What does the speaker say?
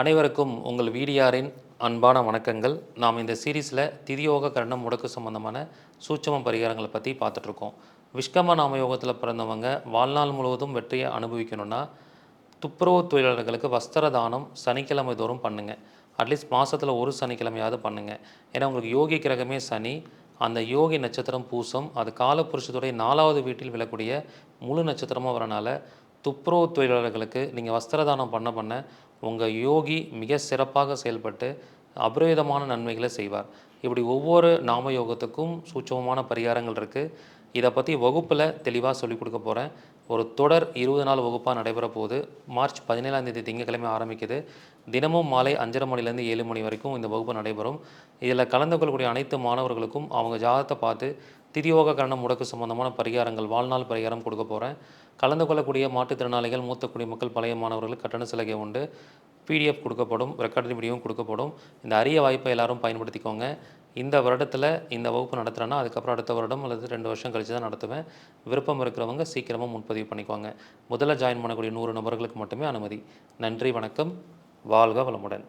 அனைவருக்கும் உங்கள் வீடியாரின் அன்பான வணக்கங்கள். நாம் இந்த சீரீஸில் திதியோக கரணம் முடக்கு சம்பந்தமான சூட்சம பரிகாரங்களை பற்றி பார்த்துட்ருக்கோம். விஷ்கம நாம யோகத்தில் பிறந்தவங்க வாழ்நாள் முழுவதும் வெற்றியை அனுபவிக்கணும்னா துப்புரவு தொழிலாளர்களுக்கு வஸ்திர தானம் சனிக்கிழமை தோறும் பண்ணுங்கள். அட்லீஸ்ட் மாதத்தில் ஒரு சனிக்கிழமையாவது பண்ணுங்கள். ஏன்னா உங்களுக்கு யோகி கிரகமே சனி. அந்த யோகி நட்சத்திரம் பூசம், அது காலபுருஷத்துடைய 4வது வீட்டில் விழக்கூடிய முழு நட்சத்திரமாக வரனால துப்புரவு தொழிலாளர்களுக்கு நீங்கள் வஸ்திர தானம் பண்ண உங்கள் யோகி மிக சிறப்பாக செயல்பட்டு அபரிவிதமான நன்மைகளை செய்வார். இப்படி ஒவ்வொரு நாம யோகத்துக்கும் சூட்சமமான பரிகாரங்கள் இருக்குது. இதை பற்றி வகுப்பில் தெளிவாக சொல்லிக் கொடுக்க போகிறேன். ஒரு தொடர் 20 நாள் வகுப்பாக நடைபெற போகுது. மார்ச் 17ஆம் தேதி திங்கட்கிழமை ஆரம்பிக்குது. தினமும் மாலை 5:30 மணிலேருந்து 7 மணி வரைக்கும் இந்த வகுப்பு நடைபெறும். இதில் கலந்து கொள்ளக்கூடிய அனைத்து மாணவர்களுக்கும் அவங்க ஜாதகத்தை பார்த்து திதியோக கரணம் முடக்கு சம்பந்தமான பரிகாரங்கள், வாழ்நாள் பரிகாரம் கொடுக்க போகிறேன். கலந்து கொள்ளக்கூடிய மாற்றுத்திறனாளிகள், மூத்த குடிமக்கள், பழைய மாணவர்களுக்கு கட்டண சலுகை உண்டு. பிடிஎஃப் கொடுக்கப்படும், ரெக்கார்டு வீடியோவும் கொடுக்கப்படும். இந்த அரிய வாய்ப்பை எல்லாரும் பயன்படுத்திக்கோங்க. இந்த வருடத்தில் இந்த வகுப்பு நடத்துகிறேன்னா அதுக்கப்புறம் அடுத்த வருடம் அல்லது 2 வருஷம் கழித்து தான் நடத்துவேன். விருப்பம் இருக்கிறவங்க சீக்கிரமாக முன்பதிவு பண்ணிக்கோங்க. முதல்ல ஜாயின் பண்ணக்கூடிய 100 நபர்களுக்கு மட்டுமே அனுமதி. நன்றி, வணக்கம். வாழ்க வளமுடன்.